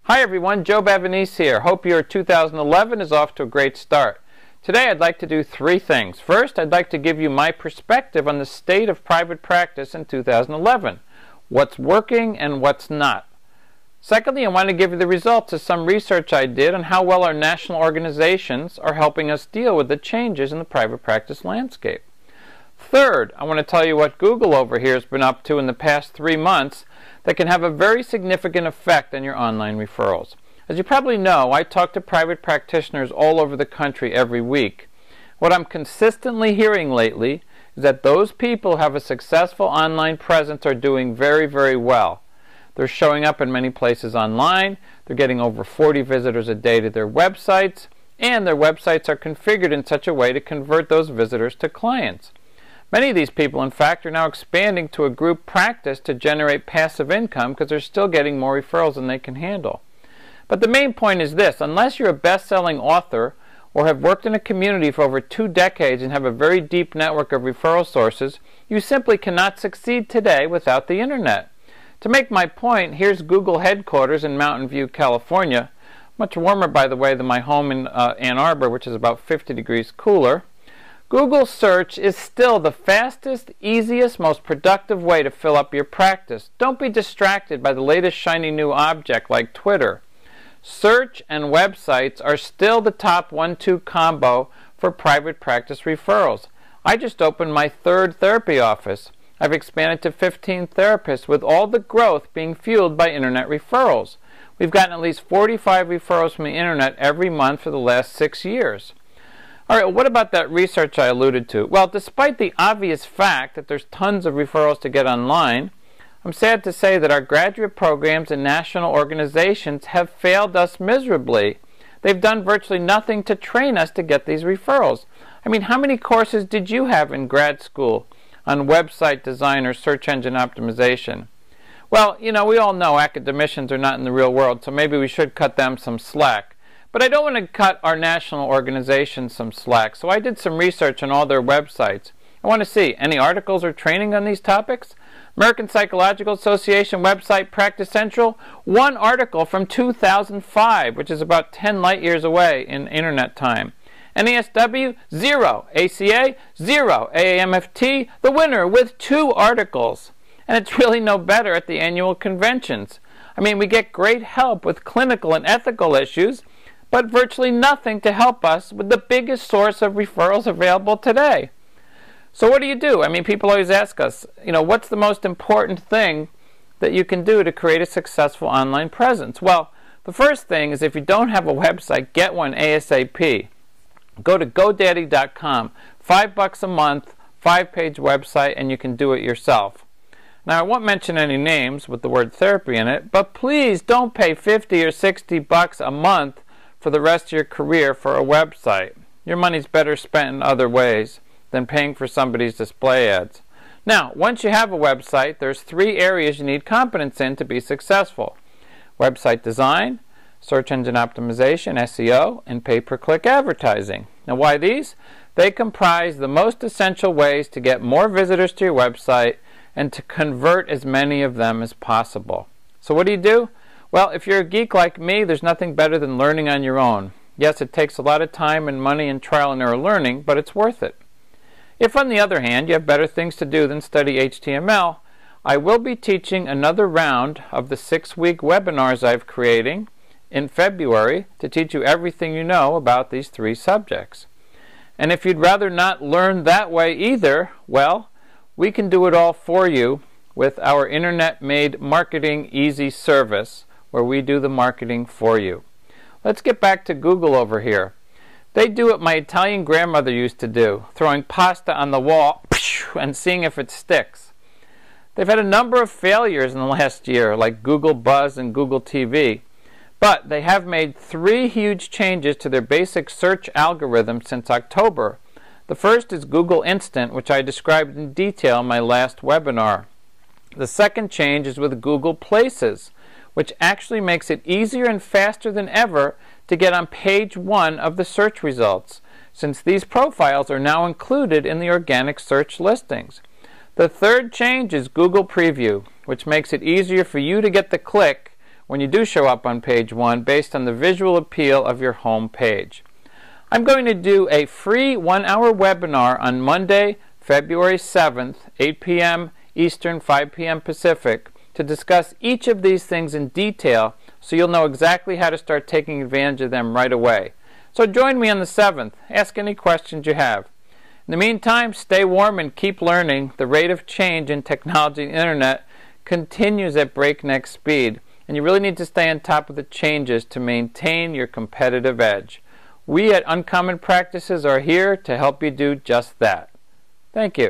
Hi everyone, Joe Bavonese here. Hope your 2011 is off to a great start. Today I'd like to do three things. First, I'd like to give you my perspective on the state of private practice in 2011. What's working and what's not. Secondly, I want to give you the results of some research I did on how well our national organizations are helping us deal with the changes in the private practice landscape. Third, I want to tell you what Google over here has been up to in the past 3 months that can have a very significant effect on your online referrals. As you probably know, I talk to private practitioners all over the country every week. What I'm consistently hearing lately is that those people who have a successful online presence are doing very, very well. They're showing up in many places online, they're getting over 40 visitors a day to their websites, and their websites are configured in such a way to convert those visitors to clients. Many of these people, in fact, are now expanding to a group practice to generate passive income because they're still getting more referrals than they can handle. But the main point is this: unless you're a best-selling author or have worked in a community for over 2 decades and have a very deep network of referral sources, you simply cannot succeed today without the internet. To make my point, here's Google headquarters in Mountain View, California. Much warmer, by the way, than my home in Ann Arbor, which is about 50 degrees cooler. Google search is still the fastest, easiest, most productive way to fill up your practice. Don't be distracted by the latest shiny new object like Twitter. Search and websites are still the top 1-2 combo for private practice referrals. I just opened my 3rd therapy office. I've expanded to 15 therapists, with all the growth being fueled by internet referrals. We've gotten at least 45 referrals from the internet every month for the last 6 years. All right, what about that research I alluded to? Well, despite the obvious fact that there's tons of referrals to get online, I'm sad to say that our graduate programs and national organizations have failed us miserably. They've done virtually nothing to train us to get these referrals. I mean, how many courses did you have in grad school on website design or search engine optimization? Well, you know, we all know academicians are not in the real world, so maybe we should cut them some slack. But I don't want to cut our national organizations some slack, so I did some research on all their websites. I want to see any articles or training on these topics. American Psychological Association website, Practice Central, 1 article from 2005, which is about 10 light years away in internet time. NASW, 0. ACA, 0. AAMFT, the winner with 2 articles. And it's really no better at the annual conventions. I mean, we get great help with clinical and ethical issues, but virtually nothing to help us with the biggest source of referrals available today. So what do? I mean, people always ask us, you know, what's the most important thing that you can do to create a successful online presence? Well, the first thing is, if you don't have a website, get one ASAP. Go to GoDaddy.com, $5 a month, 5-page website, and you can do it yourself. Now, I won't mention any names with the word therapy in it, but please don't pay $50 or $60 a month for the rest of your career for a website. Your money's better spent in other ways than paying for somebody's display ads. Now, once you have a website, there's 3 areas you need competence in to be successful: website design, search engine optimization, SEO, and pay-per-click advertising. Now, why these? They comprise the most essential ways to get more visitors to your website and to convert as many of them as possible. So what do? Well, if you're a geek like me, there's nothing better than learning on your own. Yes, it takes a lot of time and money and trial and error learning, but it's worth it. If, on the other hand, you have better things to do than study HTML, I will be teaching another round of the 6-week webinars I'm creating in February to teach you everything you know about these 3 subjects. And if you'd rather not learn that way either, well, we can do it all for you with our internet-made Marketing Easy service, where we do the marketing for you. Let's get back to Google over here. They do what my Italian grandmother used to do, throwing pasta on the wall and seeing if it sticks. They've had a number of failures in the last year, like Google Buzz and Google TV, but they have made 3 huge changes to their basic search algorithm since October. The first is Google Instant, which I described in detail in my last webinar. The second change is with Google Places, which actually makes it easier and faster than ever to get on page 1 of the search results, since these profiles are now included in the organic search listings. The third change is Google Preview, which makes it easier for you to get the click when you do show up on page 1 based on the visual appeal of your home page. I'm going to do a free 1-hour webinar on Monday, February 7th, 8 p.m. Eastern, 5 p.m. Pacific, to discuss each of these things in detail so you'll know exactly how to start taking advantage of them right away. So join me on the 7th. Ask any questions you have. In the meantime, stay warm and keep learning. The rate of change in technology and internet continues at breakneck speed, and you really need to stay on top of the changes to maintain your competitive edge. We at Uncommon Practices are here to help you do just that. Thank you.